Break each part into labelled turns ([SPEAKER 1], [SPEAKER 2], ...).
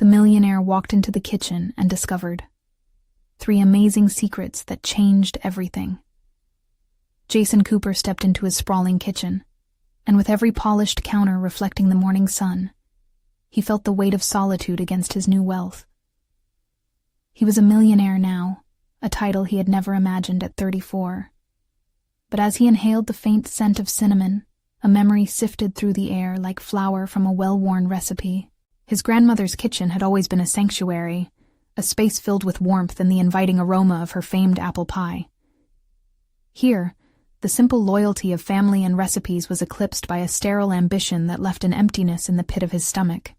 [SPEAKER 1] the millionaire walked into the kitchen and discovered 3 amazing secrets that changed everything. Jason Cooper stepped into his sprawling kitchen, and with every polished counter reflecting the morning sun, he felt the weight of solitude against his new wealth. He was a millionaire now, a title he had never imagined at 34. But as he inhaled the faint scent of cinnamon, a memory sifted through the air like flour from a well-worn recipe. His grandmother's kitchen had always been a sanctuary, a space filled with warmth and the inviting aroma of her famed apple pie. Here, the simple loyalty of family and recipes was eclipsed by a sterile ambition that left an emptiness in the pit of his stomach.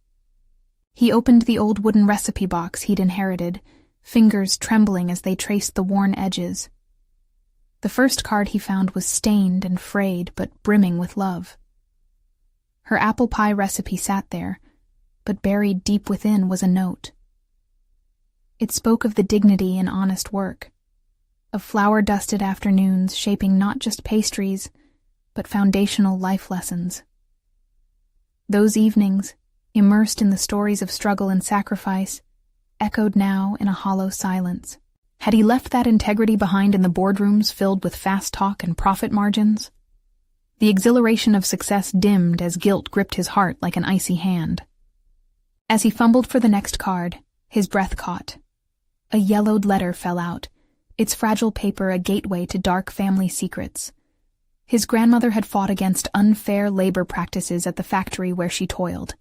[SPEAKER 1] He opened the old wooden recipe box he'd inherited, fingers trembling as they traced the worn edges. The first card he found was stained and frayed, but brimming with love. Her apple pie recipe sat there, but buried deep within was a note. It spoke of the dignity in honest work, of flour-dusted afternoons shaping not just pastries, but foundational life lessons. Those evenings, immersed in the stories of struggle and sacrifice, echoed now in a hollow silence. Had he left that integrity behind in the boardrooms filled with fast talk and profit margins? The exhilaration of success dimmed as guilt gripped his heart like an icy hand. As he fumbled for the next card, his breath caught. A yellowed letter fell out, its fragile paper a gateway to dark family secrets. His grandmother had fought against unfair labor practices at the factory where she toiled.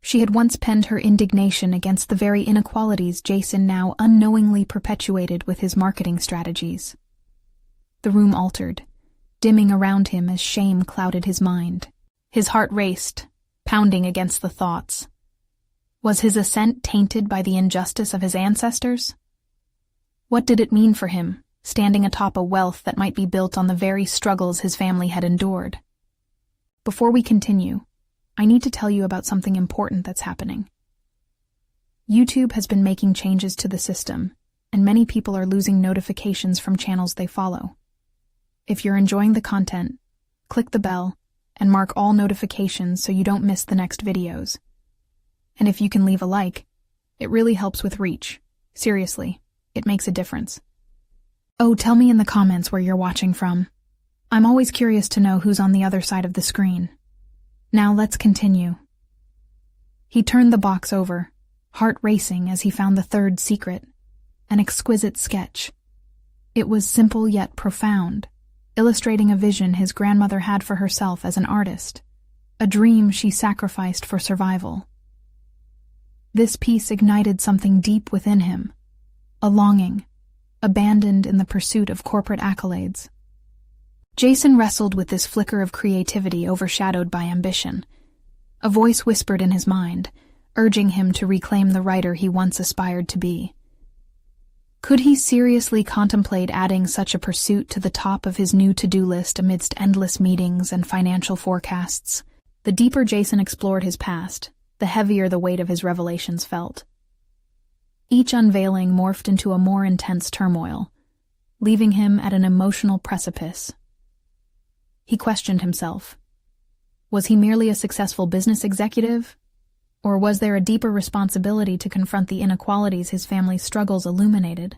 [SPEAKER 1] She had once penned her indignation against the very inequalities Jason now unknowingly perpetuated with his marketing strategies. The room altered, dimming around him as shame clouded his mind. His heart raced, pounding against the thoughts. Was his ascent tainted by the injustice of his ancestors? What did it mean for him, standing atop a wealth that might be built on the very struggles his family had endured? Before we continue, I need to tell you about something important that's happening. YouTube has been making changes to the system, and many people are losing notifications from channels they follow. If you're enjoying the content, click the bell and mark all notifications so you don't miss the next videos. And if you can leave a like, it really helps with reach. Seriously, it makes a difference. Oh, tell me in the comments where you're watching from. I'm always curious to know who's on the other side of the screen. Now let's continue. He turned the box over, heart racing as he found the third secret, an exquisite sketch. It was simple yet profound, illustrating a vision his grandmother had for herself as an artist, a dream she sacrificed for survival. This piece ignited something deep within him, a longing, abandoned in the pursuit of corporate accolades. Jason wrestled with this flicker of creativity overshadowed by ambition. A voice whispered in his mind, urging him to reclaim the writer he once aspired to be. Could he seriously contemplate adding such a pursuit to the top of his new to-do list amidst endless meetings and financial forecasts? The deeper Jason explored his past, the heavier the weight of his revelations felt. Each unveiling morphed into a more intense turmoil, leaving him at an emotional precipice. He questioned himself. Was he merely a successful business executive? Or was there a deeper responsibility to confront the inequalities his family's struggles illuminated?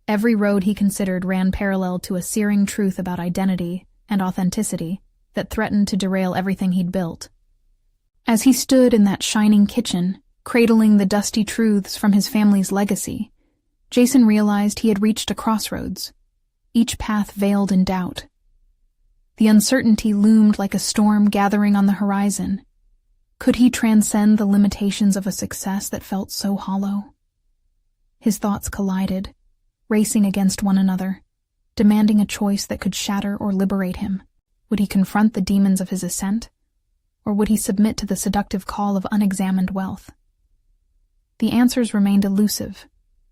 [SPEAKER 1] Every road he considered ran parallel to a searing truth about identity and authenticity that threatened to derail everything he'd built. As he stood in that shining kitchen, cradling the dusty truths from his family's legacy, Jason realized he had reached a crossroads, each path veiled in doubt. The uncertainty loomed like a storm gathering on the horizon. Could he transcend the limitations of a success that felt so hollow? His thoughts collided, racing against one another, demanding a choice that could shatter or liberate him. Would he confront the demons of his ascent? Or would he submit to the seductive call of unexamined wealth? The answers remained elusive,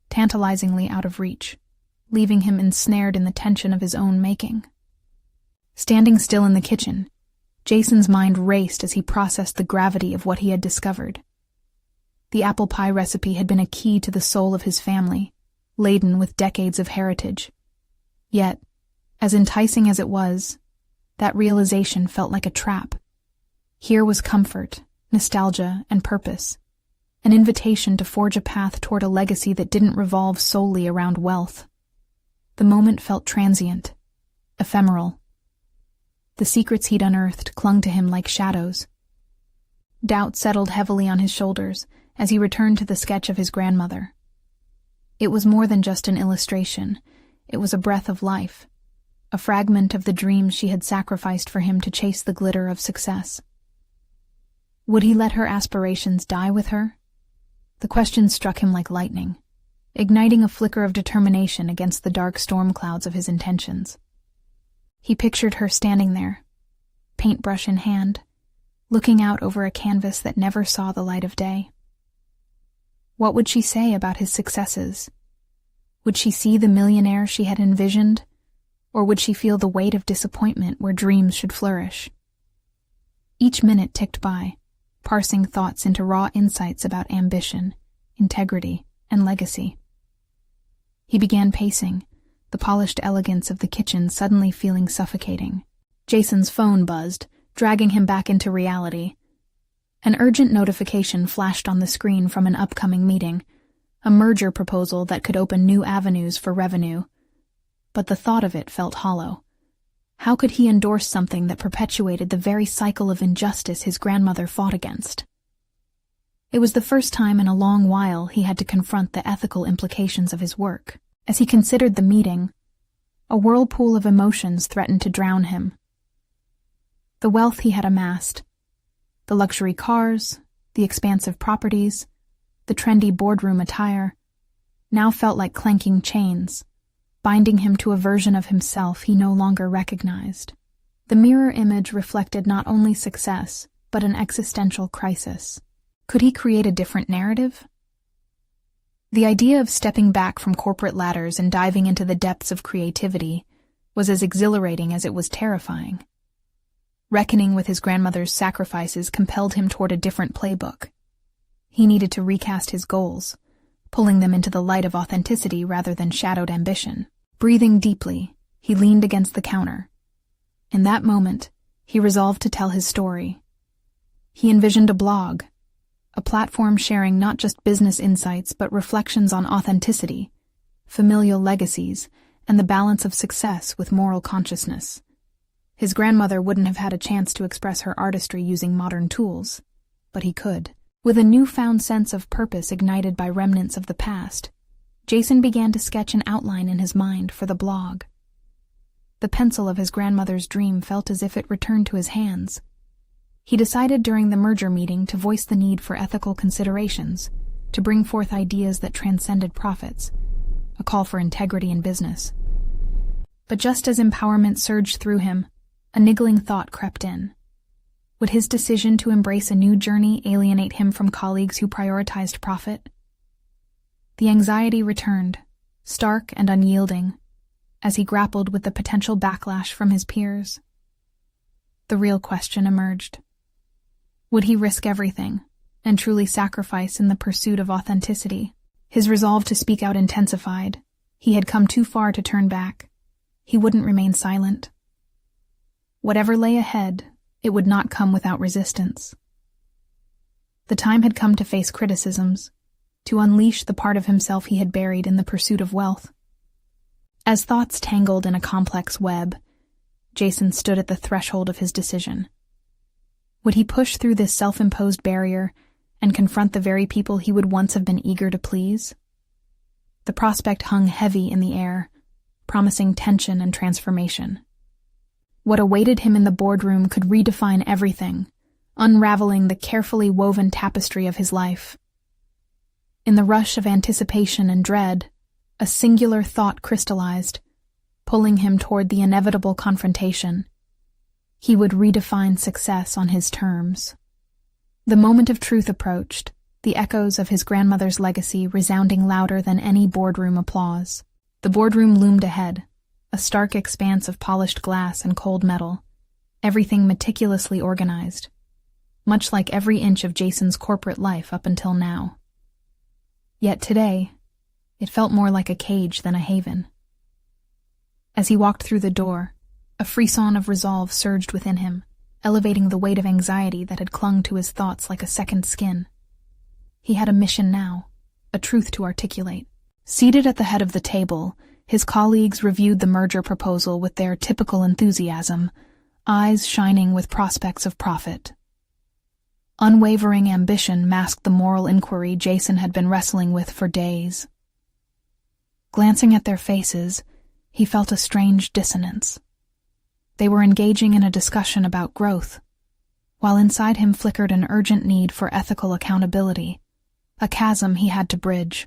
[SPEAKER 1] tantalizingly out of reach, leaving him ensnared in the tension of his own making. Standing still in the kitchen, Jason's mind raced as he processed the gravity of what he had discovered. The apple pie recipe had been a key to the soul of his family, laden with decades of heritage. Yet, as enticing as it was, that realization felt like a trap. Here was comfort, nostalgia, and purpose, an invitation to forge a path toward a legacy that didn't revolve solely around wealth. The moment felt transient, ephemeral. The secrets he'd unearthed clung to him like shadows. Doubt settled heavily on his shoulders as he returned to the sketch of his grandmother. It was more than just an illustration. It was a breath of life, a fragment of the dreams she had sacrificed for him to chase the glitter of success. Would he let her aspirations die with her? The question struck him like lightning, igniting a flicker of determination against the dark storm clouds of his intentions. He pictured her standing there, paintbrush in hand, looking out over a canvas that never saw the light of day. What would she say about his successes? Would she see the millionaire she had envisioned, or would she feel the weight of disappointment where dreams should flourish? Each minute ticked by, parsing thoughts into raw insights about ambition, integrity, and legacy. He began pacing, the polished elegance of the kitchen suddenly feeling suffocating. Jason's phone buzzed, dragging him back into reality. An urgent notification flashed on the screen from an upcoming meeting, a merger proposal that could open new avenues for revenue. But the thought of it felt hollow. How could he endorse something that perpetuated the very cycle of injustice his grandmother fought against? It was the first time in a long while he had to confront the ethical implications of his work. As he considered the meeting, a whirlpool of emotions threatened to drown him. The wealth he had amassed, the luxury cars, the expansive properties, the trendy boardroom attire, now felt like clanking chains, binding him to a version of himself he no longer recognized. The mirror image reflected not only success, but an existential crisis. Could he create a different narrative? The idea of stepping back from corporate ladders and diving into the depths of creativity was as exhilarating as it was terrifying. Reckoning with his grandmother's sacrifices compelled him toward a different playbook. He needed to recast his goals, pulling them into the light of authenticity rather than shadowed ambition. Breathing deeply, he leaned against the counter. In that moment, he resolved to tell his story. He envisioned a blog, a platform sharing not just business insights but reflections on authenticity, familial legacies, and the balance of success with moral consciousness. His grandmother wouldn't have had a chance to express her artistry using modern tools, but he could. With a newfound sense of purpose ignited by remnants of the past, Jason began to sketch an outline in his mind for the blog. The pencil of his grandmother's dream felt as if it returned to his hands. He decided during the merger meeting to voice the need for ethical considerations, to bring forth ideas that transcended profits, a call for integrity in business. But just as empowerment surged through him, a niggling thought crept in. Would his decision to embrace a new journey alienate him from colleagues who prioritized profit? The anxiety returned, stark and unyielding, as he grappled with the potential backlash from his peers. The real question emerged. Would he risk everything and truly sacrifice in the pursuit of authenticity? His resolve to speak out intensified. He had come too far to turn back. He wouldn't remain silent. Whatever lay ahead, it would not come without resistance. The time had come to face criticisms, to unleash the part of himself he had buried in the pursuit of wealth. As thoughts tangled in a complex web, Jason stood at the threshold of his decision. Would he push through this self-imposed barrier and confront the very people he would once have been eager to please? The prospect hung heavy in the air, promising tension and transformation. What awaited him in the boardroom could redefine everything, unraveling the carefully woven tapestry of his life. In the rush of anticipation and dread, a singular thought crystallized, pulling him toward the inevitable confrontation. He would redefine success on his terms. The moment of truth approached, the echoes of his grandmother's legacy resounding louder than any boardroom applause. The boardroom loomed ahead, a stark expanse of polished glass and cold metal, everything meticulously organized, much like every inch of Jason's corporate life up until now. Yet today, it felt more like a cage than a haven. As he walked through the door, a frisson of resolve surged within him, elevating the weight of anxiety that had clung to his thoughts like a second skin. He had a mission now, a truth to articulate. Seated at the head of the table, his colleagues reviewed the merger proposal with their typical enthusiasm, eyes shining with prospects of profit. Unwavering ambition masked the moral inquiry Jason had been wrestling with for days. Glancing at their faces, he felt a strange dissonance. They were engaging in a discussion about growth, while inside him flickered an urgent need for ethical accountability, a chasm he had to bridge.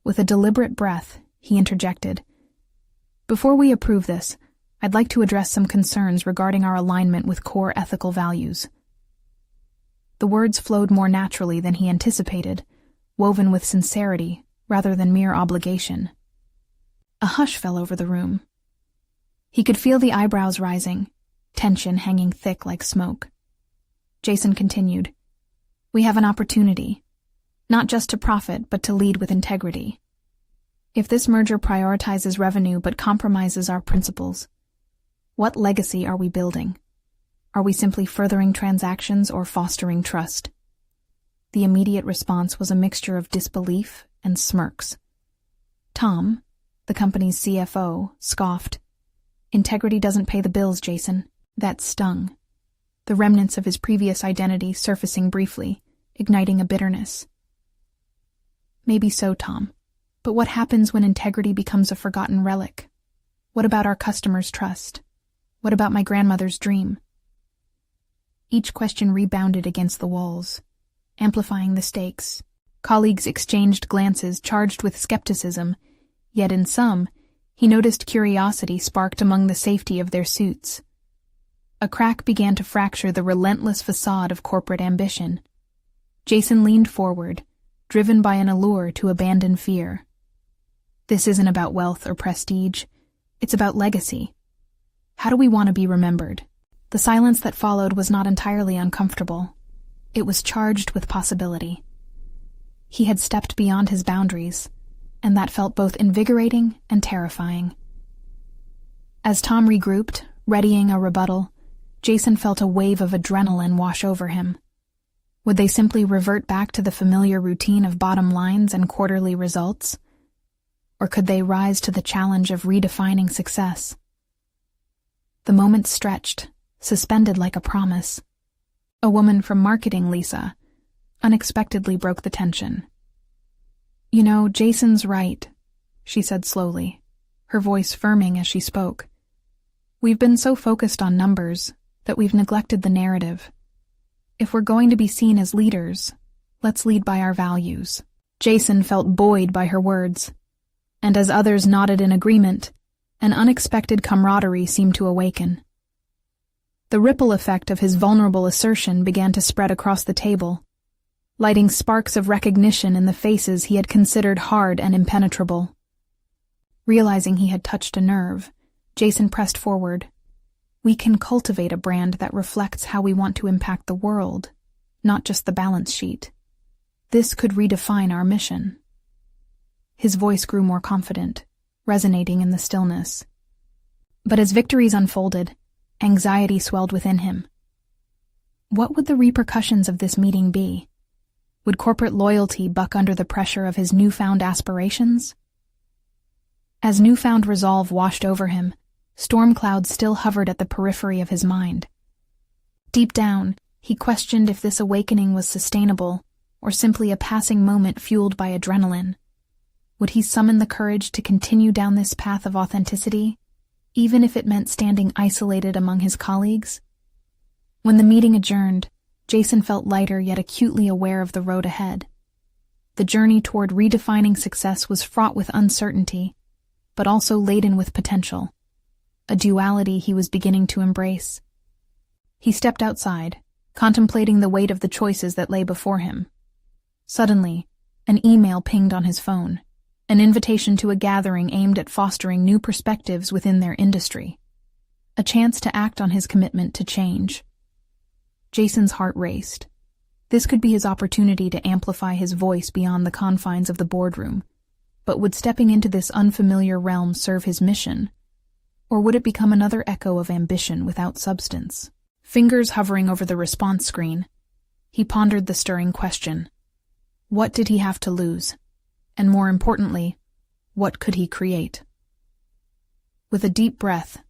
[SPEAKER 1] With a deliberate breath, he interjected, "Before we approve this, I'd like to address some concerns regarding our alignment with core ethical values." The words flowed more naturally than he anticipated, woven with sincerity rather than mere obligation. A hush fell over the room. He could feel the eyebrows rising, tension hanging thick like smoke. Jason continued, "We have an opportunity, not just to profit, but to lead with integrity. If this merger prioritizes revenue but compromises our principles, what legacy are we building? Are we simply furthering transactions or fostering trust?" The immediate response was a mixture of disbelief and smirks. Tom, the company's CFO, scoffed, "Integrity doesn't pay the bills, Jason." That stung, the remnants of his previous identity surfacing briefly, igniting a bitterness. "Maybe so, Tom. But what happens when integrity becomes a forgotten relic? What about our customers' trust? What about my grandmother's dream?" Each question rebounded against the walls, amplifying the stakes. Colleagues exchanged glances charged with skepticism, yet in some, he noticed curiosity sparked among the safety of their suits. A crack began to fracture the relentless facade of corporate ambition. Jason leaned forward, driven by an allure to abandon fear. "This isn't about wealth or prestige. It's about legacy. How do we want to be remembered?" The silence that followed was not entirely uncomfortable. It was charged with possibility. He had stepped beyond his boundaries, and that felt both invigorating and terrifying. As Tom regrouped, readying a rebuttal, Jason felt a wave of adrenaline wash over him. Would they simply revert back to the familiar routine of bottom lines and quarterly results? Or could they rise to the challenge of redefining success? The moment stretched, suspended like a promise. A woman from marketing, Lisa, unexpectedly broke the tension. "You know, Jason's right," she said slowly, her voice firming as she spoke. "We've been so focused on numbers that we've neglected the narrative. If we're going to be seen as leaders, let's lead by our values." Jason felt buoyed by her words, and as others nodded in agreement, an unexpected camaraderie seemed to awaken. The ripple effect of his vulnerable assertion began to spread across the table, lighting sparks of recognition in the faces he had considered hard and impenetrable. Realizing he had touched a nerve, Jason pressed forward. "We can cultivate a brand that reflects how we want to impact the world, not just the balance sheet. This could redefine our mission." His voice grew more confident, resonating in the stillness. But as victories unfolded, anxiety swelled within him. What would the repercussions of this meeting be? Would corporate loyalty buck under the pressure of his newfound aspirations? As newfound resolve washed over him, storm clouds still hovered at the periphery of his mind. Deep down, he questioned if this awakening was sustainable or simply a passing moment fueled by adrenaline. Would he summon the courage to continue down this path of authenticity, even if it meant standing isolated among his colleagues? When the meeting adjourned, Jason felt lighter yet acutely aware of the road ahead. The journey toward redefining success was fraught with uncertainty, but also laden with potential, a duality he was beginning to embrace. He stepped outside, contemplating the weight of the choices that lay before him. Suddenly, an email pinged on his phone, an invitation to a gathering aimed at fostering new perspectives within their industry, a chance to act on his commitment to change. Jason's heart raced. This could be his opportunity to amplify his voice beyond the confines of the boardroom, but would stepping into this unfamiliar realm serve his mission? Or would it become another echo of ambition without substance? Fingers hovering over the response screen, he pondered the stirring question. What did he have to lose? And more importantly, what could he create? With a deep breath,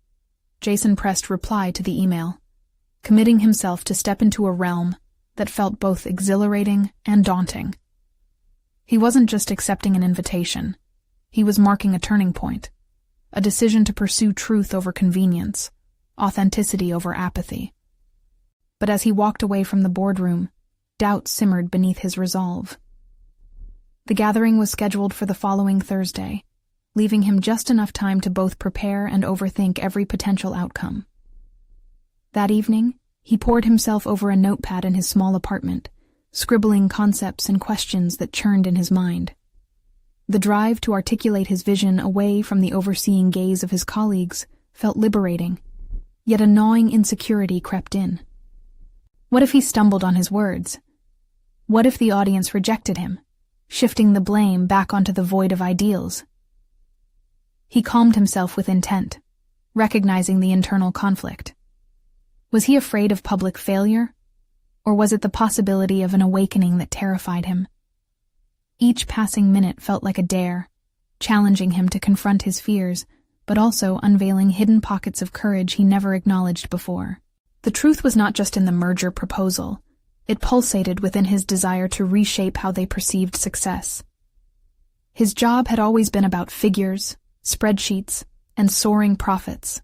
[SPEAKER 1] Jason pressed reply to the email, committing himself to step into a realm that felt both exhilarating and daunting. He wasn't just accepting an invitation. He was marking a turning point, a decision to pursue truth over convenience, authenticity over apathy. But as he walked away from the boardroom, doubt simmered beneath his resolve. The gathering was scheduled for the following Thursday, leaving him just enough time to both prepare and overthink every potential outcome. That evening, he poured himself over a notepad in his small apartment, scribbling concepts and questions that churned in his mind. The drive to articulate his vision away from the overseeing gaze of his colleagues felt liberating, yet a gnawing insecurity crept in. What if he stumbled on his words? What if the audience rejected him, shifting the blame back onto the void of ideals? He calmed himself with intent, recognizing the internal conflict. Was he afraid of public failure, or was it the possibility of an awakening that terrified him? Each passing minute felt like a dare, challenging him to confront his fears, but also unveiling hidden pockets of courage he never acknowledged before. The truth was not just in the merger proposal. It pulsated within his desire to reshape how they perceived success. His job had always been about figures, spreadsheets, and soaring profits,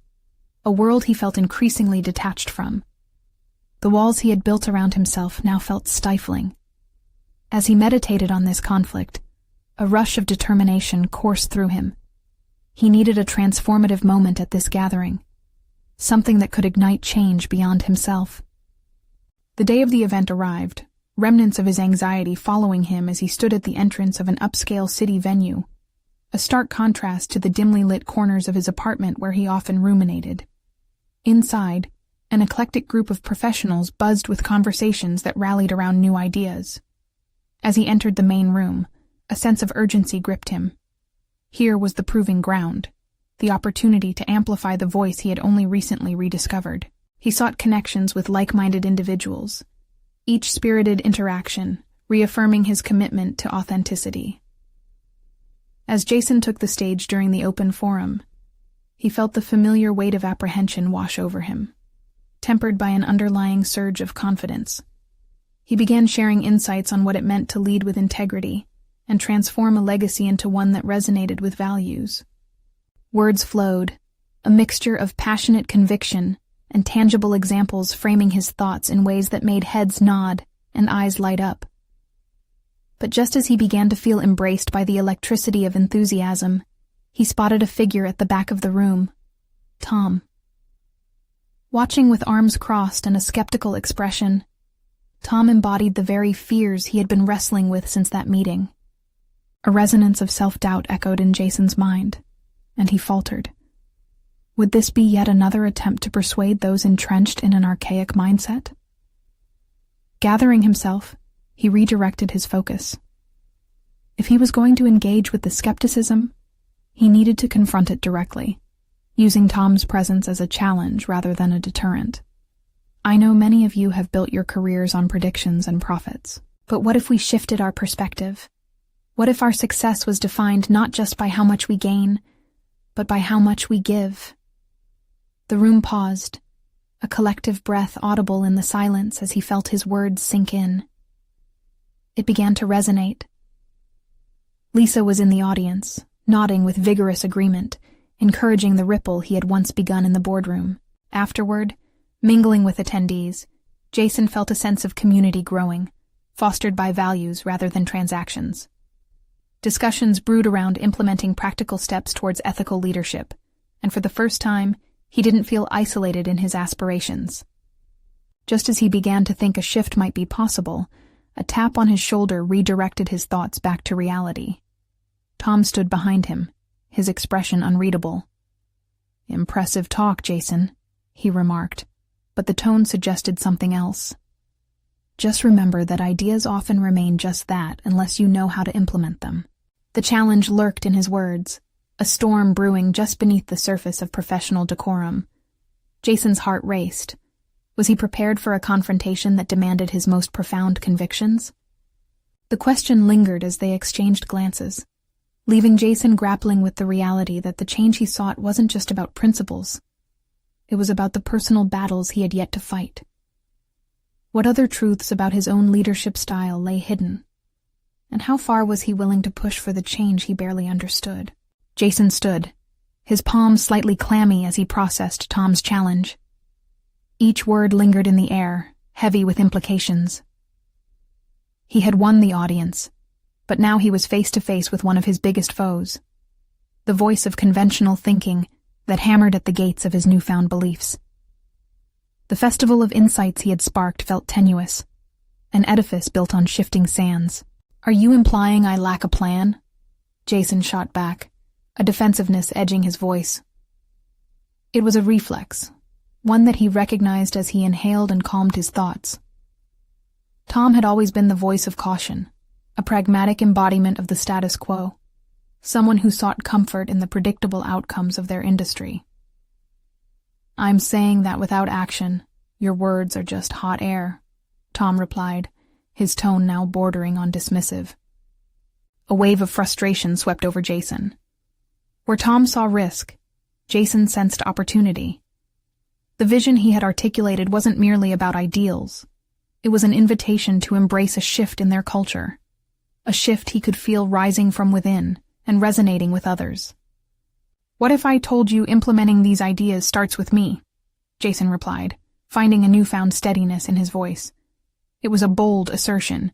[SPEAKER 1] a world he felt increasingly detached from. The walls he had built around himself now felt stifling. As he meditated on this conflict, a rush of determination coursed through him. He needed a transformative moment at this gathering, something that could ignite change beyond himself. The day of the event arrived, remnants of his anxiety following him as he stood at the entrance of an upscale city venue, a stark contrast to the dimly lit corners of his apartment where he often ruminated. Inside, an eclectic group of professionals buzzed with conversations that rallied around new ideas. As he entered the main room, a sense of urgency gripped him. Here was the proving ground, the opportunity to amplify the voice he had only recently rediscovered. He sought connections with like-minded individuals, each spirited interaction reaffirming his commitment to authenticity. As Jason took the stage during the open forum, he felt the familiar weight of apprehension wash over him, tempered by an underlying surge of confidence. He began sharing insights on what it meant to lead with integrity and transform a legacy into one that resonated with values. Words flowed, a mixture of passionate conviction and tangible examples framing his thoughts in ways that made heads nod and eyes light up. But just as he began to feel embraced by the electricity of enthusiasm, he spotted a figure at the back of the room, Tom. Watching with arms crossed and a skeptical expression, Tom embodied the very fears he had been wrestling with since that meeting. A resonance of self-doubt echoed in Jason's mind, and he faltered. Would this be yet another attempt to persuade those entrenched in an archaic mindset? Gathering himself, he redirected his focus. If he was going to engage with the skepticism, he needed to confront it directly, using Tom's presence as a challenge rather than a deterrent. I know many of you have built your careers on predictions and profits, but what if we shifted our perspective? What if our success was defined not just by how much we gain, but by how much we give? The room paused, a collective breath audible in the silence as he felt his words sink in. It began to resonate. Lisa was in the audience, nodding with vigorous agreement, encouraging the ripple he had once begun in the boardroom. Afterward, mingling with attendees, Jason felt a sense of community growing, fostered by values rather than transactions. Discussions brewed around implementing practical steps towards ethical leadership, and for the first time, he didn't feel isolated in his aspirations. Just as he began to think a shift might be possible, a tap on his shoulder redirected his thoughts back to reality. Tom stood behind him, his expression unreadable. "Impressive talk, Jason," he remarked, but the tone suggested something else. "Just remember that ideas often remain just that unless you know how to implement them." The challenge lurked in his words, a storm brewing just beneath the surface of professional decorum. Jason's heart raced. Was he prepared for a confrontation that demanded his most profound convictions? The question lingered as they exchanged glances, leaving Jason grappling with the reality that the change he sought wasn't just about principles. It was about the personal battles he had yet to fight. What other truths about his own leadership style lay hidden? And how far was he willing to push for the change he barely understood? Jason stood, his palms slightly clammy as he processed Tom's challenge. Each word lingered in the air, heavy with implications. He had won the audience, but now he was face to face with one of his biggest foes, the voice of conventional thinking that hammered at the gates of his newfound beliefs. The festival of insights he had sparked felt tenuous, an edifice built on shifting sands. "Are you implying I lack a plan?" Jason shot back, a defensiveness edging his voice. It was a reflex, one that he recognized as he inhaled and calmed his thoughts. Tom had always been the voice of caution, a pragmatic embodiment of the status quo, someone who sought comfort in the predictable outcomes of their industry. "I'm saying that without action, your words are just hot air," Tom replied, his tone now bordering on dismissive. A wave of frustration swept over Jason. Where Tom saw risk, Jason sensed opportunity. The vision he had articulated wasn't merely about ideals. It was an invitation to embrace a shift in their culture, a shift he could feel rising from within and resonating with others. "What if I told you implementing these ideas starts with me?" Jason replied, finding a newfound steadiness in his voice. It was a bold assertion,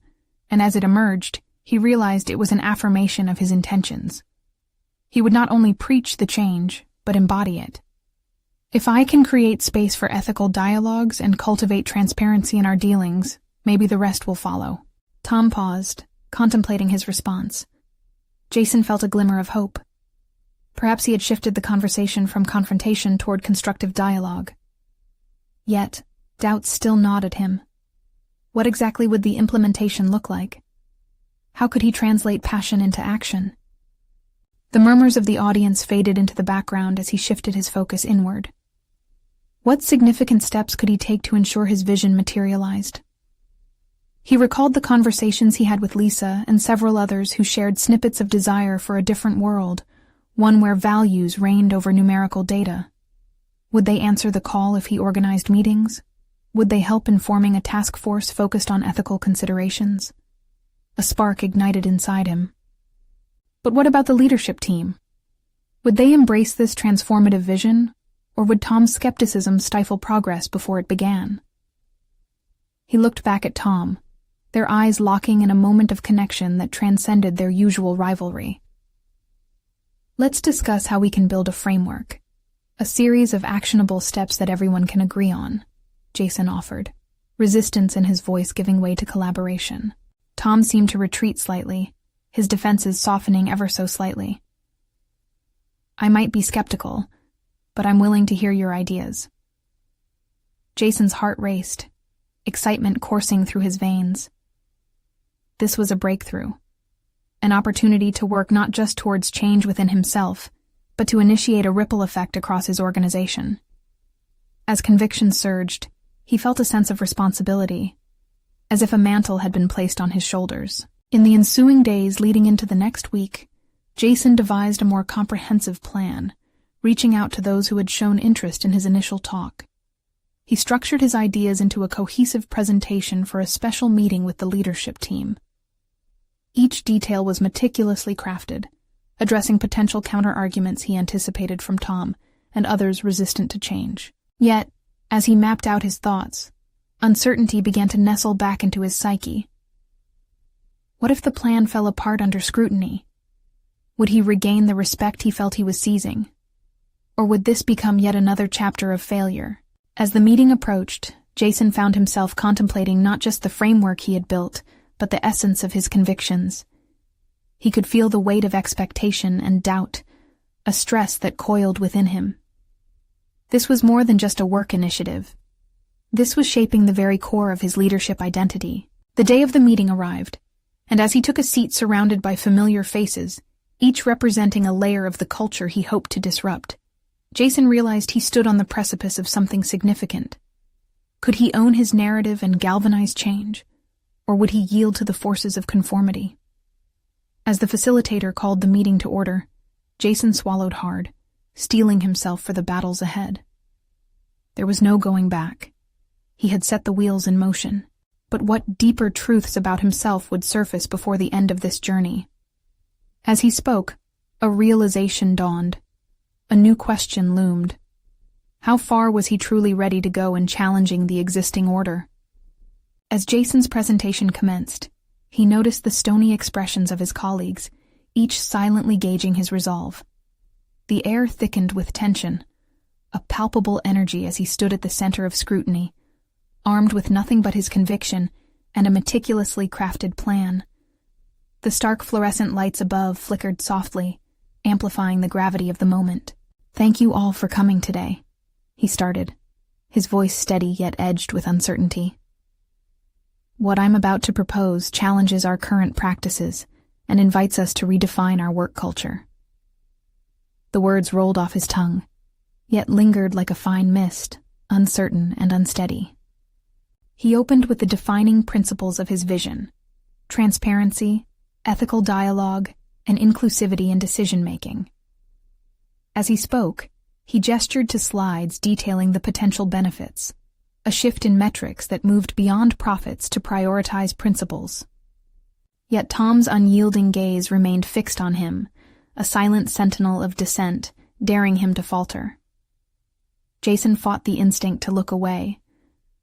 [SPEAKER 1] and as it emerged, he realized it was an affirmation of his intentions. He would not only preach the change, but embody it. "If I can create space for ethical dialogues and cultivate transparency in our dealings, maybe the rest will follow." Tom paused, contemplating his response. Jason felt a glimmer of hope. Perhaps he had shifted the conversation from confrontation toward constructive dialogue. Yet, doubts still gnawed at him. What exactly would the implementation look like? How could he translate passion into action? The murmurs of the audience faded into the background as he shifted his focus inward. What significant steps could he take to ensure his vision materialized? He recalled the conversations he had with Lisa and several others who shared snippets of desire for a different world, one where values reigned over numerical data. Would they answer the call if he organized meetings? Would they help in forming a task force focused on ethical considerations? A spark ignited inside him. But what about the leadership team? Would they embrace this transformative vision, or would Tom's skepticism stifle progress before it began? He looked back at Tom, their eyes locking in a moment of connection that transcended their usual rivalry. "Let's discuss how we can build a framework, a series of actionable steps that everyone can agree on," Jason offered, resistance in his voice giving way to collaboration. Tom seemed to retreat slightly, his defenses softening ever so slightly. "I might be skeptical, but I'm willing to hear your ideas." Jason's heart raced, excitement coursing through his veins. This was a breakthrough, an opportunity to work not just towards change within himself, but to initiate a ripple effect across his organization. As conviction surged, he felt a sense of responsibility, as if a mantle had been placed on his shoulders. In the ensuing days leading into the next week, Jason devised a more comprehensive plan, reaching out to those who had shown interest in his initial talk. He structured his ideas into a cohesive presentation for a special meeting with the leadership team. Each detail was meticulously crafted, addressing potential counter-arguments he anticipated from Tom and others resistant to change. Yet, as he mapped out his thoughts, uncertainty began to nestle back into his psyche. What if the plan fell apart under scrutiny? Would he regain the respect he felt he was seizing? Or would this become yet another chapter of failure? As the meeting approached, Jason found himself contemplating not just the framework he had built, but the essence of his convictions. He could feel the weight of expectation and doubt, a stress that coiled within him. This was more than just a work initiative. This was shaping the very core of his leadership identity. The day of the meeting arrived, and as he took a seat surrounded by familiar faces, each representing a layer of the culture he hoped to disrupt, Jason realized he stood on the precipice of something significant. Could he own his narrative and galvanize change? or would he yield to the forces of conformity? As the facilitator called the meeting to order, Jason swallowed hard, steeling himself for the battles ahead. There was no going back. He had set the wheels in motion, but what deeper truths about himself would surface before the end of this journey? As he spoke, a realization dawned. A new question loomed. How far was he truly ready to go in challenging the existing order? As Jason's presentation commenced, he noticed the stony expressions of his colleagues, each silently gauging his resolve. The air thickened with tension, a palpable energy as he stood at the center of scrutiny, armed with nothing but his conviction and a meticulously crafted plan. The stark fluorescent lights above flickered softly, amplifying the gravity of the moment. "Thank you all for coming today," he started, his voice steady yet edged with uncertainty. "What I'm about to propose challenges our current practices and invites us to redefine our work culture." The words rolled off his tongue, yet lingered like a fine mist, uncertain and unsteady. He opened with the defining principles of his vision: transparency, ethical dialogue, and inclusivity in decision-making. As he spoke, he gestured to slides detailing the potential benefits, a shift in metrics that moved beyond profits to prioritize principles. Yet Tom's unyielding gaze remained fixed on him, a silent sentinel of dissent, daring him to falter. Jason fought the instinct to look away,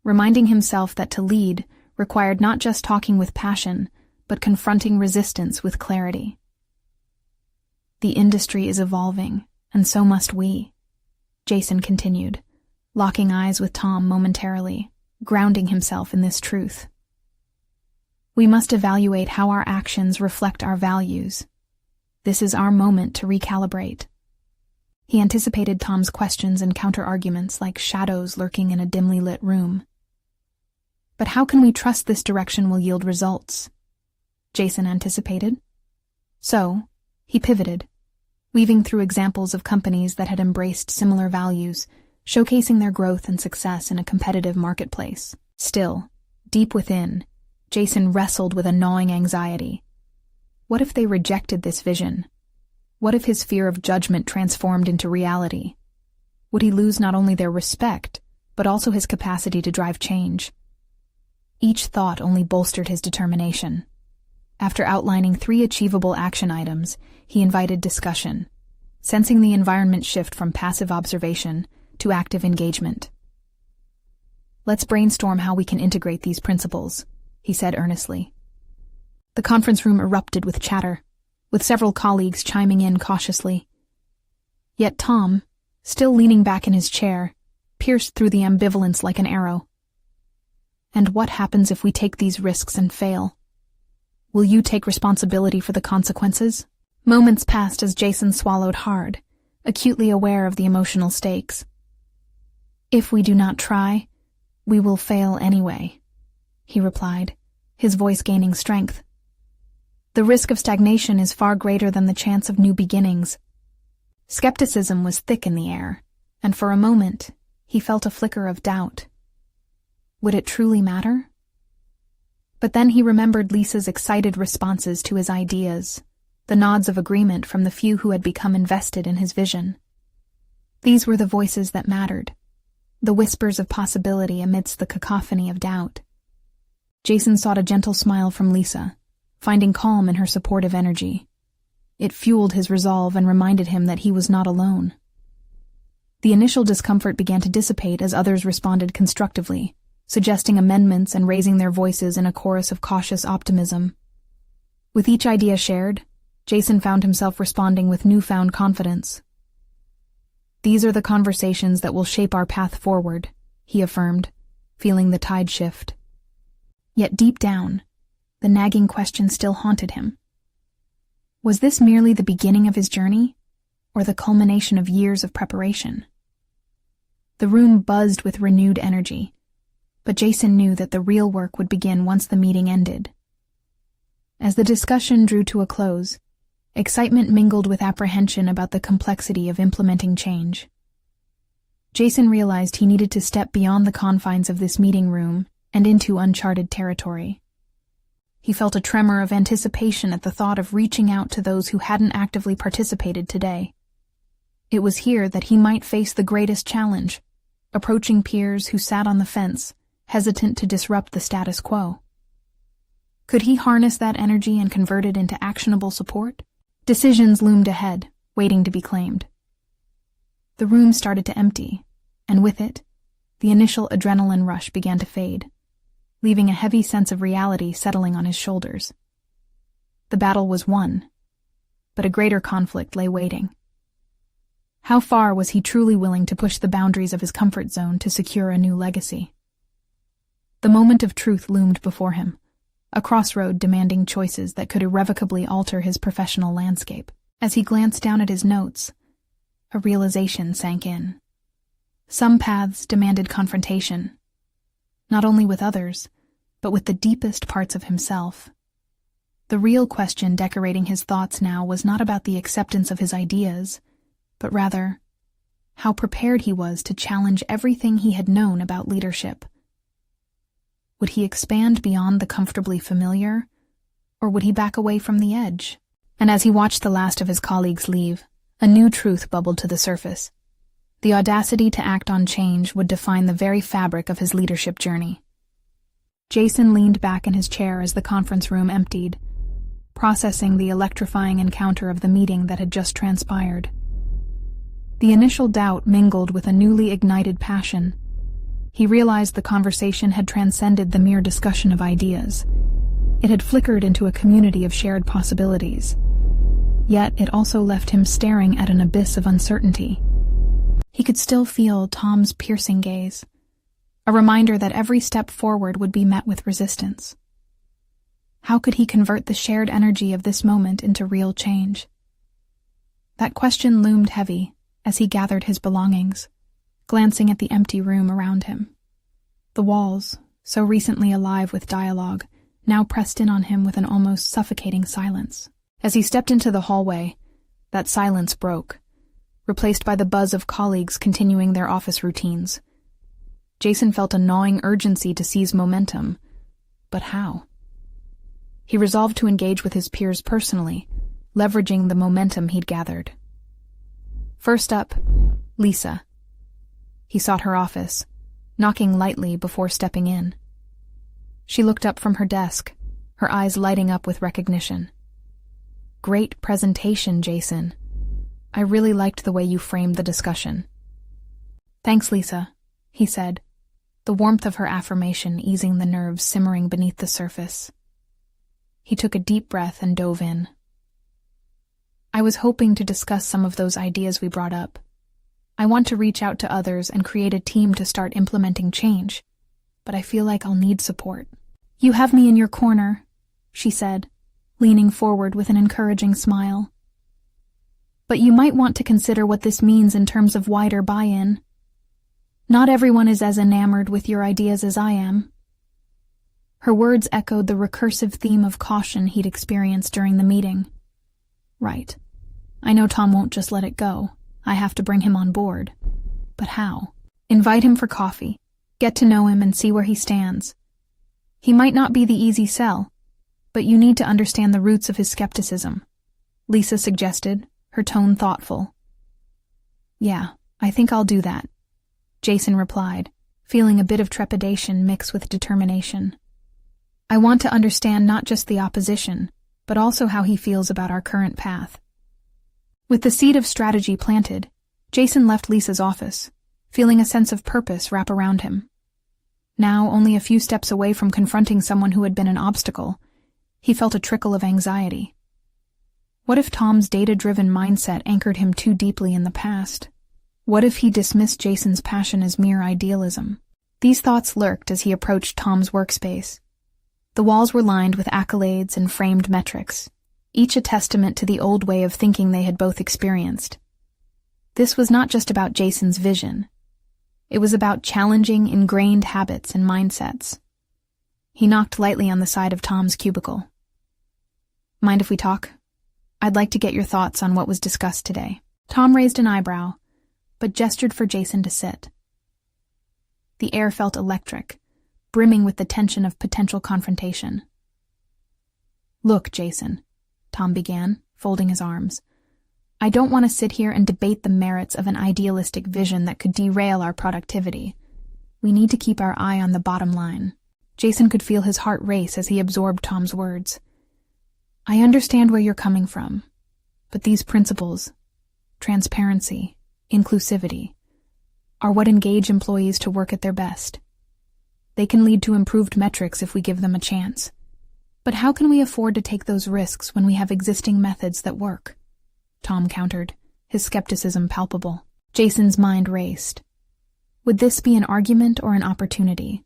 [SPEAKER 1] reminding himself that to lead required not just talking with passion, but confronting resistance with clarity. "The industry is evolving, and so must we," Jason continued, locking eyes with Tom momentarily, grounding himself in this truth. "We must evaluate how our actions reflect our values. This is our moment to recalibrate." He anticipated Tom's questions and counter-arguments like shadows lurking in a dimly lit room. "But how can we trust this direction will yield results?" Jason anticipated. So, he pivoted, weaving through examples of companies that had embraced similar values, showcasing their growth and success in a competitive marketplace. Still, deep within, Jason wrestled with a gnawing anxiety. What if they rejected this vision? What if his fear of judgment transformed into reality? Would he lose not only their respect, but also his capacity to drive change? Each thought only bolstered his determination. After outlining 3 achievable action items, he invited discussion, sensing the environment shift from passive observation to active engagement. "Let's brainstorm how we can integrate these principles," he said earnestly. The conference room erupted with chatter, with several colleagues chiming in cautiously. Yet Tom, still leaning back in his chair, pierced through the ambivalence like an arrow. "And what happens if we take these risks and fail? Will you take responsibility for the consequences?" Moments passed as Jason swallowed hard, acutely aware of the emotional stakes. "If we do not try, we will fail anyway," he replied, his voice gaining strength. "The risk of stagnation is far greater than the chance of new beginnings." Skepticism was thick in the air, and for a moment, he felt a flicker of doubt. Would it truly matter? But then he remembered Lisa's excited responses to his ideas, the nods of agreement from the few who had become invested in his vision. These were the voices that mattered, the whispers of possibility amidst the cacophony of doubt. Jason sought a gentle smile from Lisa, finding calm in her supportive energy. It fueled his resolve and reminded him that he was not alone. The initial discomfort began to dissipate as others responded constructively, suggesting amendments and raising their voices in a chorus of cautious optimism. With each idea shared, Jason found himself responding with newfound confidence. "These are the conversations that will shape our path forward," he affirmed, feeling the tide shift. Yet deep down, the nagging question still haunted him. Was this merely the beginning of his journey, or the culmination of years of preparation? The room buzzed with renewed energy, but Jason knew that the real work would begin once the meeting ended. As the discussion drew to a close, excitement mingled with apprehension about the complexity of implementing change. Jason realized he needed to step beyond the confines of this meeting room and into uncharted territory. He felt a tremor of anticipation at the thought of reaching out to those who hadn't actively participated today. It was here that he might face the greatest challenge, approaching peers who sat on the fence, hesitant to disrupt the status quo. Could he harness that energy and convert it into actionable support? Decisions loomed ahead, waiting to be claimed. The room started to empty, and with it, the initial adrenaline rush began to fade, leaving a heavy sense of reality settling on his shoulders. The battle was won, but a greater conflict lay waiting. How far was he truly willing to push the boundaries of his comfort zone to secure a new legacy? The moment of truth loomed before him, a crossroad demanding choices that could irrevocably alter his professional landscape. As he glanced down at his notes, a realization sank in. Some paths demanded confrontation, not only with others, but with the deepest parts of himself. The real question decorating his thoughts now was not about the acceptance of his ideas, but rather, how prepared he was to challenge everything he had known about leadership. Would he expand beyond the comfortably familiar, or would he back away from the edge? And as he watched the last of his colleagues leave, a new truth bubbled to the surface. The audacity to act on change would define the very fabric of his leadership journey. Jason leaned back in his chair as the conference room emptied, processing the electrifying encounter of the meeting that had just transpired. The initial doubt mingled with a newly ignited passion. He realized the conversation had transcended the mere discussion of ideas. It had flickered into a community of shared possibilities. Yet it also left him staring at an abyss of uncertainty. He could still feel Tom's piercing gaze, a reminder that every step forward would be met with resistance. How could he convert the shared energy of this moment into real change? That question loomed heavy as he gathered his belongings, glancing at the empty room around him. The walls, so recently alive with dialogue, now pressed in on him with an almost suffocating silence. As he stepped into the hallway, that silence broke, replaced by the buzz of colleagues continuing their office routines. Jason felt a gnawing urgency to seize momentum, but how? He resolved to engage with his peers personally, leveraging the momentum he'd gathered. First up, Lisa. He sought her office, knocking lightly before stepping in. She looked up from her desk, her eyes lighting up with recognition. Great presentation, Jason. I really liked the way you framed the discussion. Thanks, Lisa, he said, the warmth of her affirmation easing the nerves simmering beneath the surface. He took a deep breath and dove in. I was hoping to discuss some of those ideas we brought up. I want to reach out to others and create a team to start implementing change, but I feel like I'll need support. You have me in your corner, she said, leaning forward with an encouraging smile. But you might want to consider what this means in terms of wider buy-in. Not everyone is as enamored with your ideas as I am. Her words echoed the recursive theme of caution he'd experienced during the meeting. Right. I know Tom won't just let it go. I have to bring him on board. But how? Invite him for coffee. Get to know him and see where he stands. He might not be the easy sell, but you need to understand the roots of his skepticism, Lisa suggested, her tone thoughtful. Yeah, I think I'll do that, Jason replied, feeling a bit of trepidation mixed with determination. I want to understand not just the opposition, but also how he feels about our current path. With the seed of strategy planted, Jason left Lisa's office, feeling a sense of purpose wrap around him. Now, only a few steps away from confronting someone who had been an obstacle, he felt a trickle of anxiety. What if Tom's data-driven mindset anchored him too deeply in the past? What if he dismissed Jason's passion as mere idealism? These thoughts lurked as he approached Tom's workspace. The walls were lined with accolades and framed metrics, each a testament to the old way of thinking they had both experienced. This was not just about Jason's vision. It was about challenging ingrained habits and mindsets. He knocked lightly on the side of Tom's cubicle. Mind if we talk? I'd like to get your thoughts on what was discussed today. Tom raised an eyebrow, but gestured for Jason to sit. The air felt electric, brimming with the tension of potential confrontation. Look, Jason, Tom began, folding his arms. I don't want to sit here and debate the merits of an idealistic vision that could derail our productivity. We need to keep our eye on the bottom line. Jason could feel his heart race as he absorbed Tom's words. I understand where you're coming from, but these principles, transparency, inclusivity, are what engage employees to work at their best. They can lead to improved metrics if we give them a chance. But how can we afford to take those risks when we have existing methods that work? Tom countered, his skepticism palpable. Jason's mind raced. Would this be an argument or an opportunity?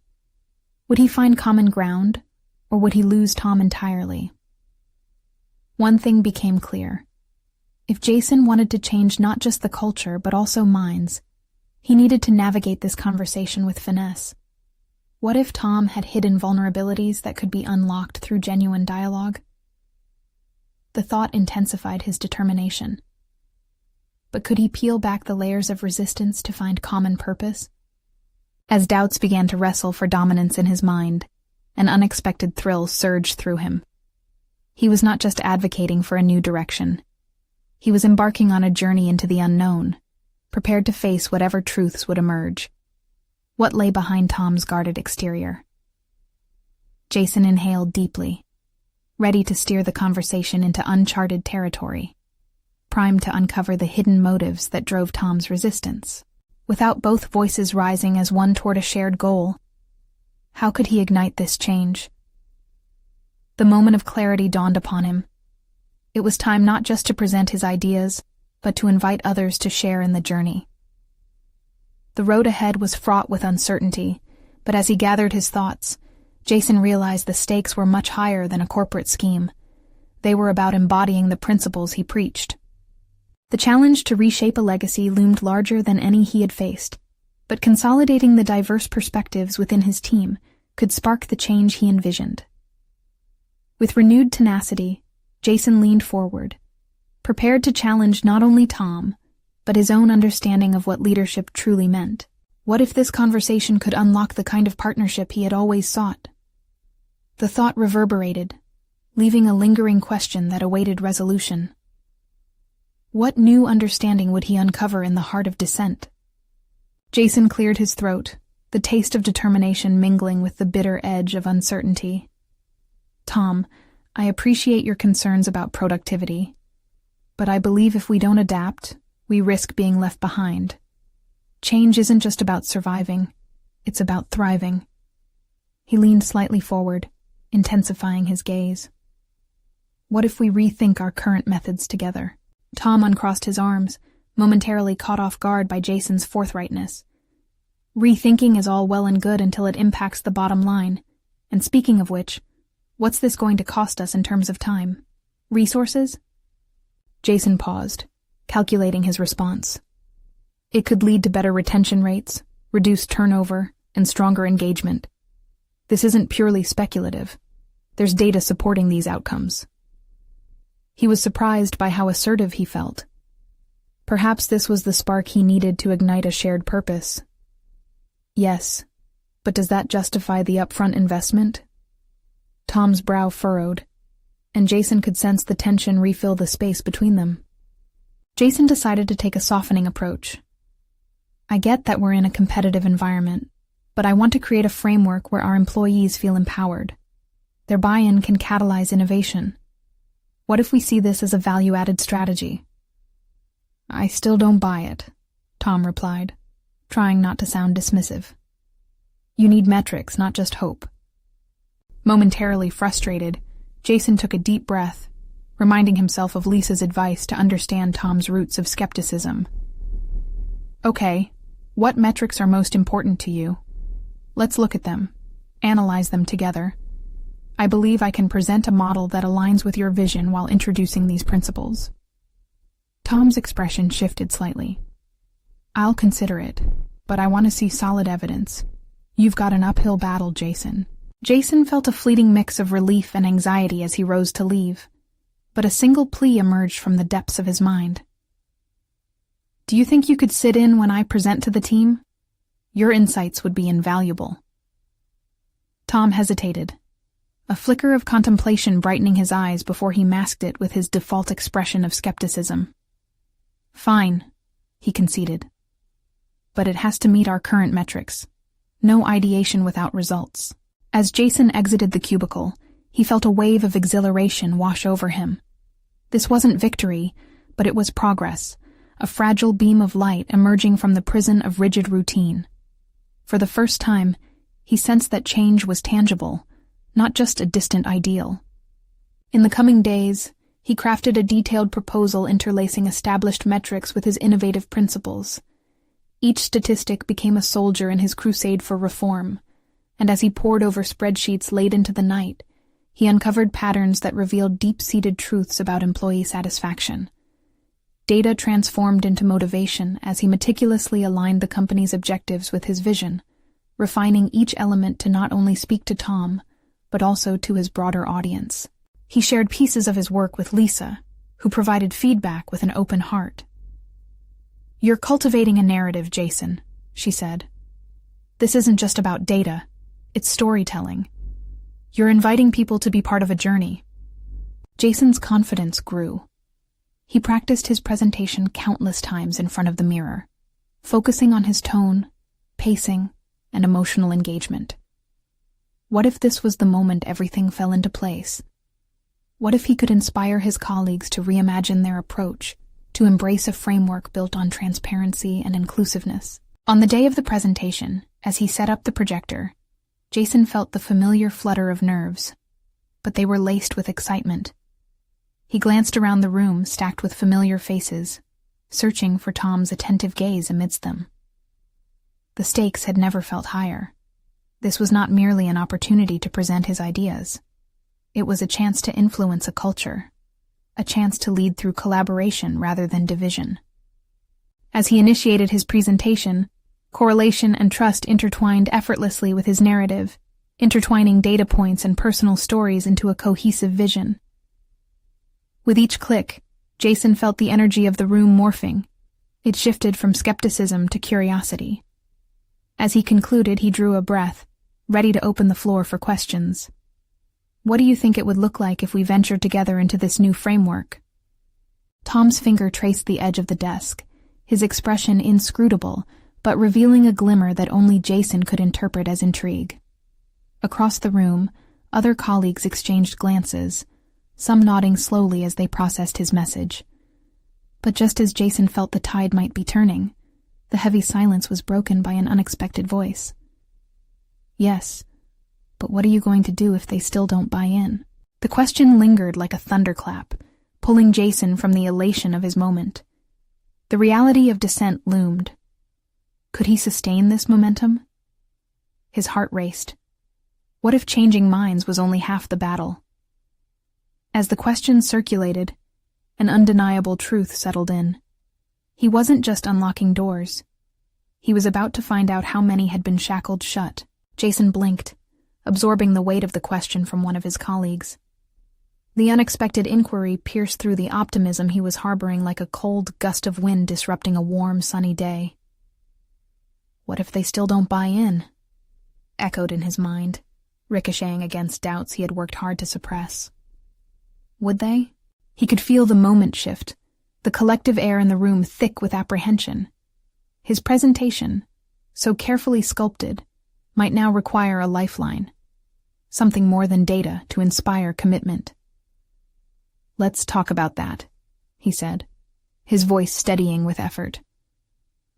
[SPEAKER 1] Would he find common ground, or would he lose Tom entirely? One thing became clear. If Jason wanted to change not just the culture but also minds, he needed to navigate this conversation with finesse. What if Tom had hidden vulnerabilities that could be unlocked through genuine dialogue? The thought intensified his determination. But could he peel back the layers of resistance to find common purpose? As doubts began to wrestle for dominance in his mind, an unexpected thrill surged through him. He was not just advocating for a new direction. He was embarking on a journey into the unknown, prepared to face whatever truths would emerge. What lay behind Tom's guarded exterior? Jason inhaled deeply, ready to steer the conversation into uncharted territory, primed to uncover the hidden motives that drove Tom's resistance. Without both voices rising as one toward a shared goal, how could he ignite this change? The moment of clarity dawned upon him. It was time not just to present his ideas, but to invite others to share in the journey. The road ahead was fraught with uncertainty, but as he gathered his thoughts, Jason realized the stakes were much higher than a corporate scheme. They were about embodying the principles he preached. The challenge to reshape a legacy loomed larger than any he had faced, but consolidating the diverse perspectives within his team could spark the change he envisioned. With renewed tenacity, Jason leaned forward, prepared to challenge not only Tom, but his own understanding of what leadership truly meant. What if this conversation could unlock the kind of partnership he had always sought? The thought reverberated, leaving a lingering question that awaited resolution. What new understanding would he uncover in the heart of dissent? Jason cleared his throat, the taste of determination mingling with the bitter edge of uncertainty. Tom, I appreciate your concerns about productivity, but I believe if we don't adapt, we risk being left behind. Change isn't just about surviving, it's about thriving. He leaned slightly forward, intensifying his gaze. What if we rethink our current methods together? Tom uncrossed his arms, momentarily caught off guard by Jason's forthrightness. Rethinking is all well and good until it impacts the bottom line. And speaking of which, what's this going to cost us in terms of time? Resources? Jason paused, calculating his response. It could lead to better retention rates, reduced turnover, and stronger engagement. This isn't purely speculative. There's data supporting these outcomes. He was surprised by how assertive he felt. Perhaps this was the spark he needed to ignite a shared purpose. Yes, but does that justify the upfront investment? Tom's brow furrowed, and Jason could sense the tension refill the space between them. Jason decided to take a softening approach. I get that we're in a competitive environment, but I want to create a framework where our employees feel empowered. Their buy-in can catalyze innovation. What if we see this as a value-added strategy? I still don't buy it, Tom replied, trying not to sound dismissive. You need metrics, not just hope. Momentarily frustrated, Jason took a deep breath, reminding himself of Lisa's advice to understand Tom's roots of skepticism. Okay, what metrics are most important to you? Let's look at them, analyze them together. I believe I can present a model that aligns with your vision while introducing these principles. Tom's expression shifted slightly. I'll consider it, but I want to see solid evidence. You've got an uphill battle, Jason. Jason felt a fleeting mix of relief and anxiety as he rose to leave, but a single plea emerged from the depths of his mind. Do you think you could sit in when I present to the team? Your insights would be invaluable. Tom hesitated, a flicker of contemplation brightening his eyes before he masked it with his default expression of skepticism. "Fine," he conceded. "But it has to meet our current metrics. No ideation without results." As Jason exited the cubicle, he felt a wave of exhilaration wash over him. This wasn't victory, but it was progress, a fragile beam of light emerging from the prison of rigid routine. For the first time, he sensed that change was tangible, not just a distant ideal. In the coming days, he crafted a detailed proposal interlacing established metrics with his innovative principles. Each statistic became a soldier in his crusade for reform, and as he pored over spreadsheets late into the night, he uncovered patterns that revealed deep-seated truths about employee satisfaction. Data transformed into motivation as he meticulously aligned the company's objectives with his vision, refining each element to not only speak to Tom, but also to his broader audience. He shared pieces of his work with Lisa, who provided feedback with an open heart. "You're cultivating a narrative, Jason," she said. "This isn't just about data, it's storytelling. You're inviting people to be part of a journey." Jason's confidence grew. He practiced his presentation countless times in front of the mirror, focusing on his tone, pacing, and emotional engagement. What if this was the moment everything fell into place? What if he could inspire his colleagues to reimagine their approach, to embrace a framework built on transparency and inclusiveness? On the day of the presentation, as he set up the projector, Jason felt the familiar flutter of nerves, but they were laced with excitement. He glanced around the room stacked with familiar faces, searching for Tom's attentive gaze amidst them. The stakes had never felt higher. This was not merely an opportunity to present his ideas. It was a chance to influence a culture, a chance to lead through collaboration rather than division. As he initiated his presentation, correlation and trust intertwined effortlessly with his narrative, intertwining data points and personal stories into a cohesive vision. With each click, Jason felt the energy of the room morphing. It shifted from skepticism to curiosity. As he concluded, he drew a breath, ready to open the floor for questions. "What do you think it would look like if we ventured together into this new framework?" Tom's finger traced the edge of the desk, his expression inscrutable, but revealing a glimmer that only Jason could interpret as intrigue. Across the room, other colleagues exchanged glances, some nodding slowly as they processed his message. But just as Jason felt the tide might be turning, the heavy silence was broken by an unexpected voice. "Yes, but what are you going to do if they still don't buy in?" The question lingered like a thunderclap, pulling Jason from the elation of his moment. The reality of dissent loomed. Could he sustain this momentum? His heart raced. What if changing minds was only half the battle? As the question circulated, an undeniable truth settled in. He wasn't just unlocking doors. He was about to find out how many had been shackled shut. Jason blinked, absorbing the weight of the question from one of his colleagues. The unexpected inquiry pierced through the optimism he was harboring like a cold gust of wind disrupting a warm, sunny day. "What if they still don't buy in?" echoed in his mind, ricocheting against doubts he had worked hard to suppress. Would they? He could feel the moment shift, the collective air in the room thick with apprehension. His presentation, so carefully sculpted, might now require a lifeline, something more than data to inspire commitment. "Let's talk about that," he said, his voice steadying with effort.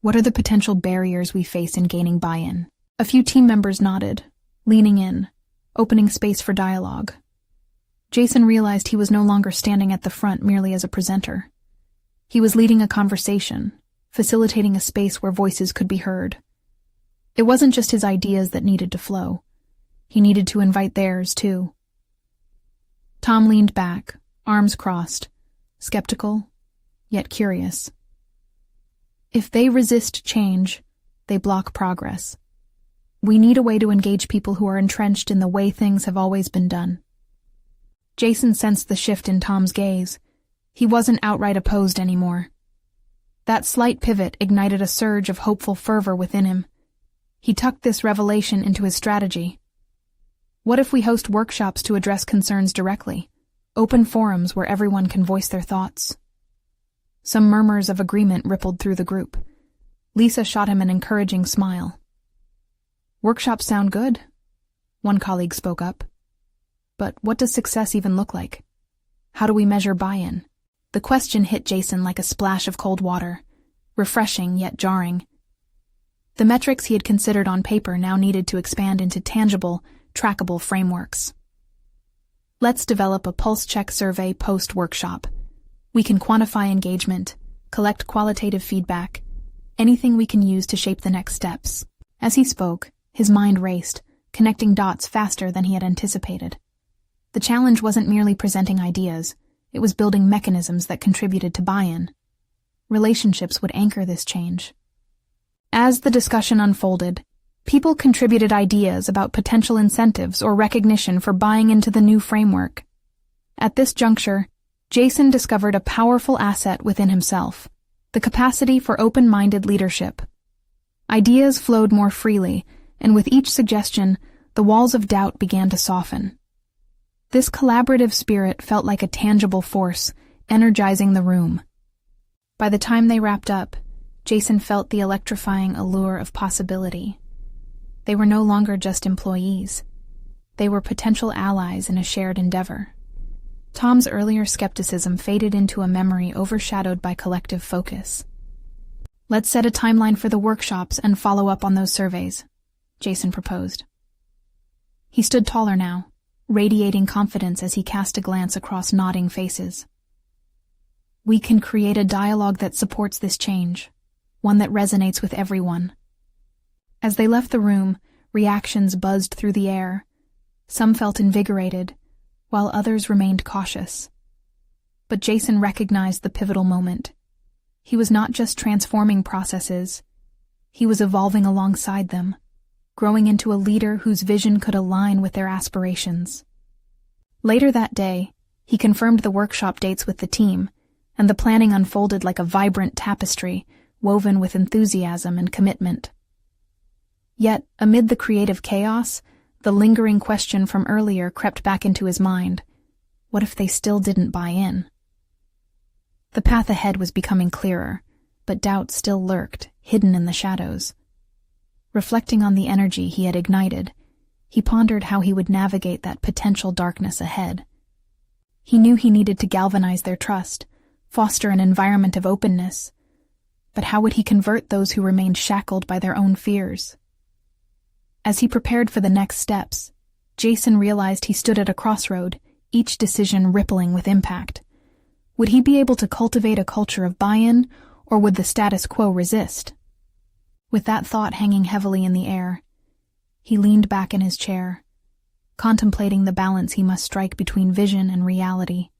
[SPEAKER 1] "What are the potential barriers we face in gaining buy-in?" A few team members nodded, leaning in, opening space for dialogue. Jason realized he was no longer standing at the front merely as a presenter. He was leading a conversation, facilitating a space where voices could be heard. It wasn't just his ideas that needed to flow. He needed to invite theirs, too. Tom leaned back, arms crossed, skeptical, yet curious. If they resist change, they block progress. We need a way to engage people who are entrenched in the way things have always been done. Jason sensed the shift in Tom's gaze. He wasn't outright opposed anymore. That slight pivot ignited a surge of hopeful fervor within him. He tucked this revelation into his strategy. What if we host workshops to address concerns directly? Open forums where everyone can voice their thoughts. Some murmurs of agreement rippled through the group. Lisa shot him an encouraging smile. Workshops sound good, one colleague spoke up. But what does success even look like? How do we measure buy-in? The question hit Jason like a splash of cold water, refreshing yet jarring. The metrics he had considered on paper now needed to expand into tangible, trackable frameworks. Let's develop a pulse check survey post-workshop. We can quantify engagement, collect qualitative feedback, anything we can use to shape the next steps. As he spoke, his mind raced, connecting dots faster than he had anticipated. The challenge wasn't merely presenting ideas, it was building mechanisms that contributed to buy-in. Relationships would anchor this change. As the discussion unfolded, people contributed ideas about potential incentives or recognition for buying into the new framework. At this juncture, Jason discovered a powerful asset within himself, the capacity for open-minded leadership. Ideas flowed more freely, and with each suggestion, the walls of doubt began to soften. This collaborative spirit felt like a tangible force, energizing the room. By the time they wrapped up, Jason felt the electrifying allure of possibility. They were no longer just employees. They were potential allies in a shared endeavor. Tom's earlier skepticism faded into a memory overshadowed by collective focus. Let's set a timeline for the workshops and follow up on those surveys, Jason proposed. He stood taller now, radiating confidence as he cast a glance across nodding faces. We can create a dialogue that supports this change, one that resonates with everyone. As they left the room, reactions buzzed through the air. Some felt invigorated, while others remained cautious. But Jason recognized the pivotal moment. He was not just transforming processes, he was evolving alongside them, growing into a leader whose vision could align with their aspirations. Later that day, he confirmed the workshop dates with the team, and the planning unfolded like a vibrant tapestry, woven with enthusiasm and commitment. Yet, amid the creative chaos, the lingering question from earlier crept back into his mind. What if they still didn't buy in? The path ahead was becoming clearer, but doubt still lurked, hidden in the shadows. Reflecting on the energy he had ignited, he pondered how he would navigate that potential darkness ahead. He knew he needed to galvanize their trust, foster an environment of openness. But how would he convert those who remained shackled by their own fears? As he prepared for the next steps, Jason realized he stood at a crossroad, each decision rippling with impact. Would he be able to cultivate a culture of buy-in, or would the status quo resist? With that thought hanging heavily in the air, he leaned back in his chair, contemplating the balance he must strike between vision and reality,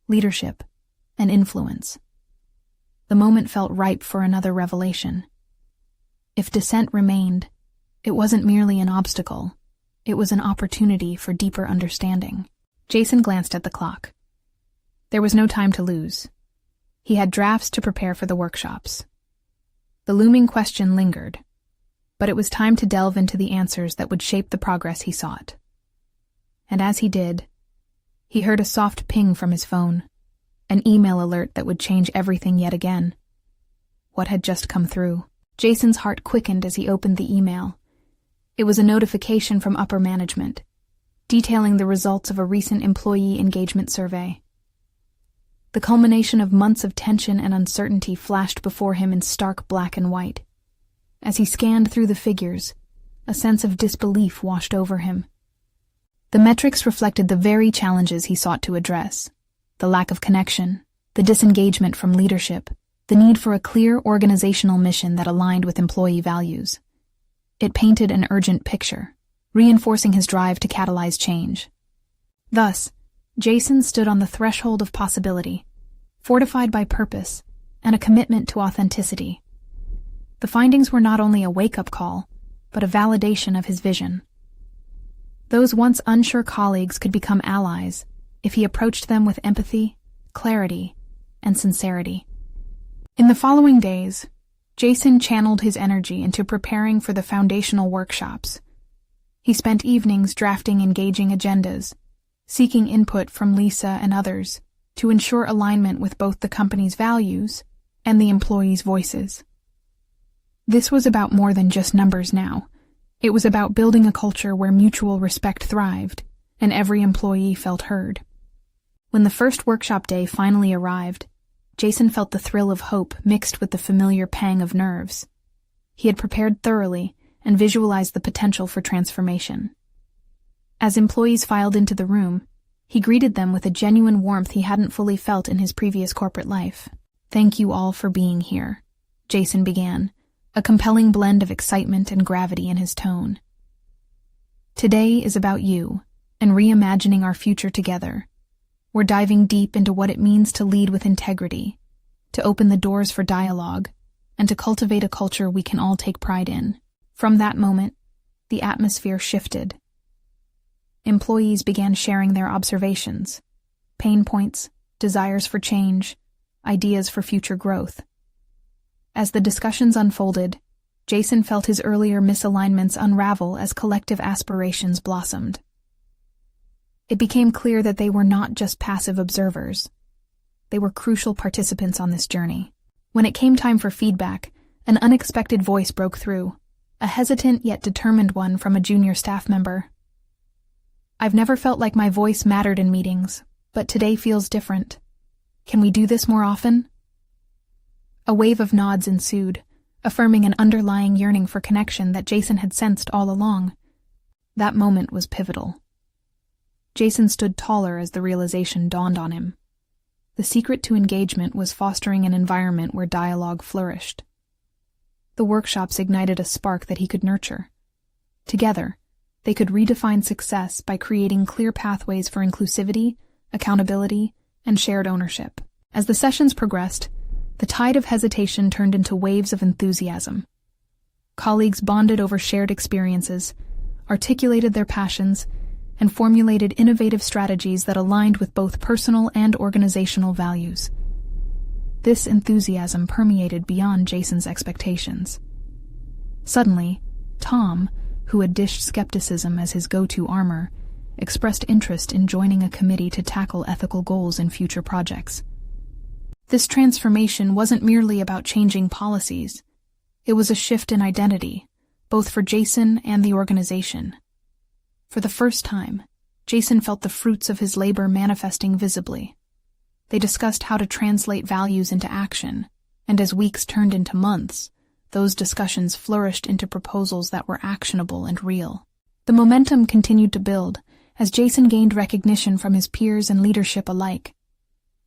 [SPEAKER 1] leadership and influence. The moment felt ripe for another revelation. If dissent remained, it wasn't merely an obstacle, it was an opportunity for deeper understanding. Jason glanced at the clock. There was no time to lose. He had drafts to prepare for the workshops. The looming question lingered, but it was time to delve into the answers that would shape the progress he sought. And as he did, he heard a soft ping from his phone, an email alert that would change everything yet again. What had just come through? Jason's heart quickened as he opened the email. It was a notification from upper management, detailing the results of a recent employee engagement survey. The culmination of months of tension and uncertainty flashed before him in stark black and white. As he scanned through the figures, a sense of disbelief washed over him. The metrics reflected the very challenges he sought to address: the lack of connection, the disengagement from leadership, the need for a clear organizational mission that aligned with employee values. It painted an urgent picture, reinforcing his drive to catalyze change. Thus, Jason stood on the threshold of possibility, fortified by purpose and a commitment to authenticity. The findings were not only a wake-up call, but a validation of his vision. Those once unsure colleagues could become allies if he approached them with empathy, clarity, and sincerity. In the following days, Jason channeled his energy into preparing for the foundational workshops. He spent evenings drafting engaging agendas, seeking input from Lisa and others to ensure alignment with both the company's values and the employees' voices. This was about more than just numbers now. It was about building a culture where mutual respect thrived and every employee felt heard. When the first workshop day finally arrived, Jason felt the thrill of hope mixed with the familiar pang of nerves. He had prepared thoroughly and visualized the potential for transformation. As employees filed into the room, he greeted them with a genuine warmth he hadn't fully felt in his previous corporate life. "Thank you all for being here," Jason began, a compelling blend of excitement and gravity in his tone. "Today is about you and reimagining our future together. We're diving deep into what it means to lead with integrity, to open the doors for dialogue, and to cultivate a culture we can all take pride in." From that moment, the atmosphere shifted. Employees began sharing their observations, pain points, desires for change, ideas for future growth. As the discussions unfolded, Jason felt his earlier misalignments unravel as collective aspirations blossomed. It became clear that they were not just passive observers. They were crucial participants on this journey. When it came time for feedback, an unexpected voice broke through, a hesitant yet determined one from a junior staff member. "I've never felt like my voice mattered in meetings, but today feels different. Can we do this more often?" A wave of nods ensued, affirming an underlying yearning for connection that Jason had sensed all along. That moment was pivotal. Jason stood taller as the realization dawned on him. The secret to engagement was fostering an environment where dialogue flourished. The workshops ignited a spark that he could nurture. Together, they could redefine success by creating clear pathways for inclusivity, accountability, and shared ownership. As the sessions progressed, the tide of hesitation turned into waves of enthusiasm. Colleagues bonded over shared experiences, articulated their passions, and formulated innovative strategies that aligned with both personal and organizational values. This enthusiasm permeated beyond Jason's expectations. Suddenly, Tom, who had dished skepticism as his go-to armor, expressed interest in joining a committee to tackle ethical goals in future projects. This transformation wasn't merely about changing policies. It was a shift in identity, both for Jason and the organization. For the first time, Jason felt the fruits of his labor manifesting visibly. They discussed how to translate values into action, and as weeks turned into months, those discussions flourished into proposals that were actionable and real. The momentum continued to build as Jason gained recognition from his peers and leadership alike.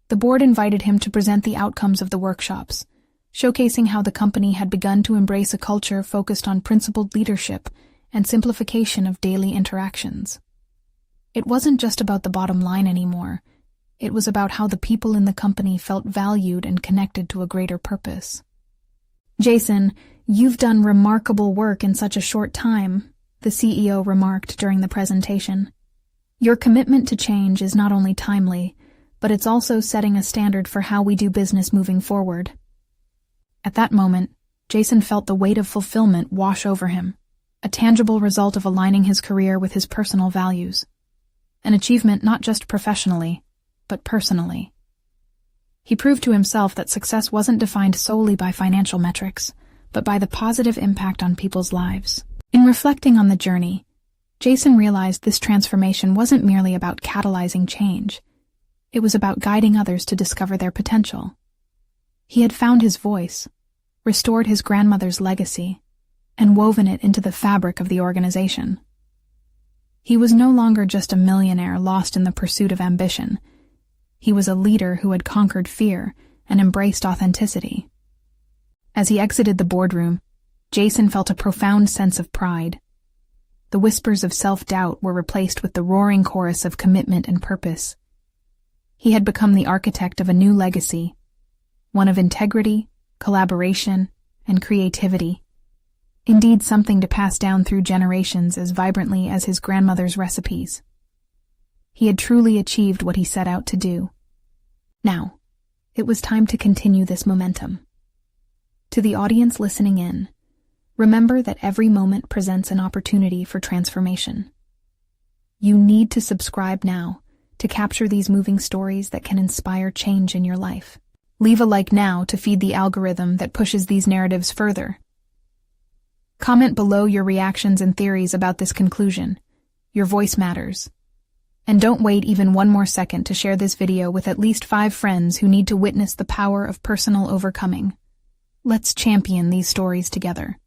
[SPEAKER 1] The board invited him to present the outcomes of the workshops, showcasing how the company had begun to embrace a culture focused on principled leadership and simplification of daily interactions. It wasn't just about the bottom line anymore. It was about how the people in the company felt valued and connected to a greater purpose. "Jason, you've done remarkable work in such a short time," the CEO remarked during the presentation. "Your commitment to change is not only timely, but it's also setting a standard for how we do business moving forward." At that moment, Jason felt the weight of fulfillment wash over him, a tangible result of aligning his career with his personal values. An achievement not just professionally, but personally. He proved to himself that success wasn't defined solely by financial metrics, but by the positive impact on people's lives. In reflecting on the journey, Jason realized this transformation wasn't merely about catalyzing change. It was about guiding others to discover their potential. He had found his voice, restored his grandmother's legacy, and woven it into the fabric of the organization. He was no longer just a millionaire lost in the pursuit of ambition. He was a leader who had conquered fear and embraced authenticity. As he exited the boardroom, Jason felt a profound sense of pride. The whispers of self-doubt were replaced with the roaring chorus of commitment and purpose. He had become the architect of a new legacy, one of integrity, collaboration, and creativity. Indeed, something to pass down through generations as vibrantly as his grandmother's recipes. He had truly achieved what he set out to do. Now, it was time to continue this momentum. To the audience listening in, Remember that every moment presents an opportunity for transformation. You need to subscribe now to capture these moving stories that can inspire change in your life. Leave a like now to feed the algorithm that pushes these narratives further. Comment below your reactions and theories about this conclusion. Your voice matters. And don't wait even one more second to share this video with at least 5 friends who need to witness the power of personal overcoming. Let's champion these stories together.